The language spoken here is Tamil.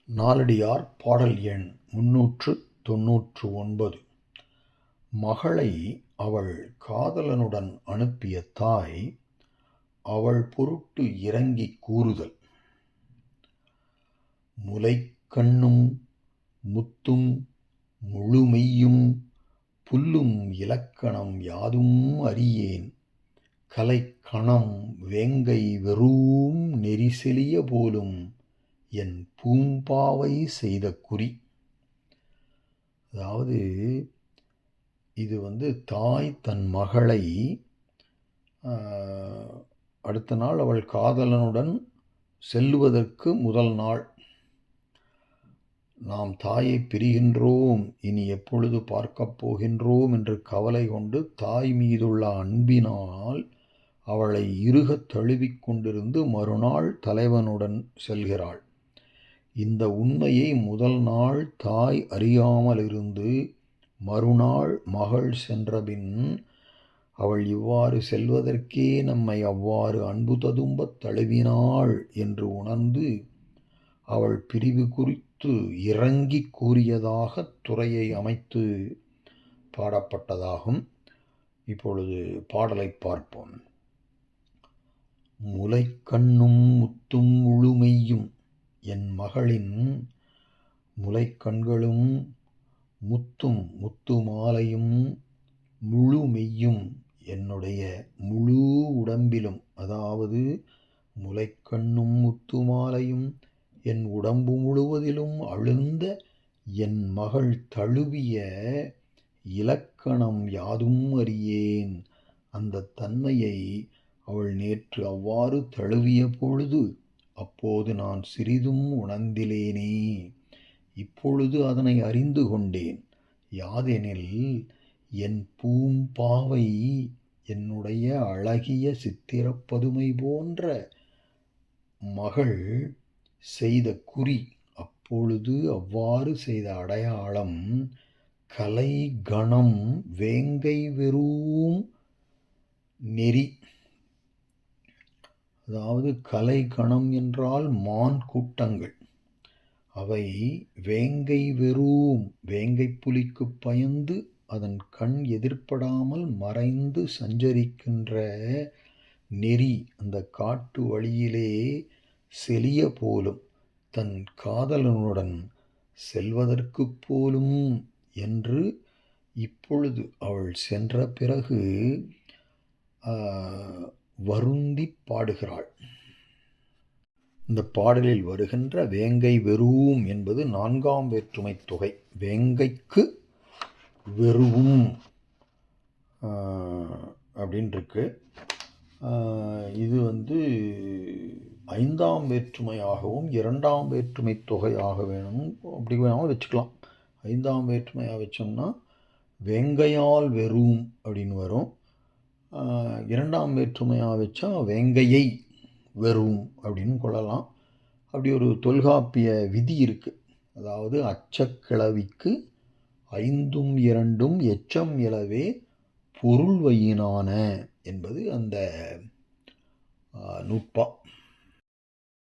நாலடியார் பாடல் எண் 399. மகளை அவள் காதலனுடன் அனுப்பிய தாய் அவள் பொருட்டு இரங்கிக் கூறுதல். முலைக்கண்ணும் முத்தும் முழுமெய்யும் புல்லும் இலக்கணம் யாதும் அறியேன், கலைக்கணம் வேங்கை வெறூம் நெறிசெலிய போலும் என் பூம்பாவை செய்த குறி. அதாவது இது தாய் தன் மகளை அடுத்த நாள் அவள் காதலனுடன் செல்லுவதற்கு முதல் நாள், நாம் தாயை பிரிகின்றோம், இனி எப்பொழுது பார்க்கப் போகின்றோம் என்று கவலை கொண்டு தாய் மீதுள்ள அன்பினால் அவளை இறுகத் தழுவிக் கொண்டிருந்து மறுநாள் தலைவனுடன் செல்கிறாள். இந்த உண்மையை முதல் நாள் தாய் அறியாமல் இருந்து மறுநாள் மகள் சென்றபின் அவள் இவ்வாறு செல்வதற்கே நம்மை அவ்வாறு அன்பு ததும்பத் தழுவினாள் என்று உணர்ந்து அவள் பிரிவு குறித்து இறங்கி கூறியதாக துறையை அமைத்து பாடப்பட்டதாகும். இப்பொழுது பாடலை பார்ப்போம். முலைக்கண்ணும் முத்தும் முழுமெய்யும், என் மகளின் முலைக்கண்களும் முத்தும் முத்து மாலையும் முழு மெய்யும் என்னுடைய முழு உடம்பிலும், அதாவது முலைக்கண்ணும் முத்து மாலையும் என் உடம்பு முழுவதிலும் அழுந்த என் மகள் தழுவிய இலக்கணம் யாதும் அறியேன். அந்த தன்மையை அவள் நேற்று அவ்வாறு தழுவிய பொழுது அப்போது நான் சிறிதும் உணர்ந்திலேனே. இப்பொழுது அதனை அறிந்து கொண்டேன். யாதெனில் என் பூம்பாவை என்னுடைய அழகிய சித்திரப்பதுமை போன்ற மகள் செய்த குறி, அப்பொழுது அவ்வாறு செய்த அடையாளம் கலை கணம் வேங்கை வெறூம் நெறி. அதாவது கலை கணம் என்றால் மான் கூட்டங்கள், அவை வேங்கை வெறூம் வேங்கை புலிக்கு பயந்து அதன் கண் எதிர்ப்படாமல் மறைந்து சஞ்சரிக்கின்ற நெறி, அந்த காட்டு வழியிலே செலிய போலும், தன் காதலனுடன் செல்வதற்கு போலும் என்று இப்பொழுது அவள் சென்ற பிறகு வருந்தி பாடுகிறாள். இந்த பாடலில் வருகின்ற வேங்கை வெறூம் என்பது 4ஆம் வேற்றுமை தொகை. வேங்கைக்கு வெறுவும் அப்படின்ருக்கு. இது 5ஆம் வேற்றுமையாகவும் 2ஆம் வேற்றுமை தொகையாக வேணும், அப்படி வேணாலும் வச்சுக்கலாம். 5ஆம் வேற்றுமையாக வச்சோம்னா வேங்கையால் வெறும் அப்படின்னு வரும். 2ஆம் வேற்றுமையாக வச்சா வேங்கையை வெறும் அப்படின்னு கொள்ளலாம். அப்படி ஒரு தொல்காப்பிய விதி இருக்குது. அதாவது அச்சக்கிளவிக்கு 5ம் 2ம் எச்சம் இலவே பொருள் வையினான என்பது அந்த நூற்பா.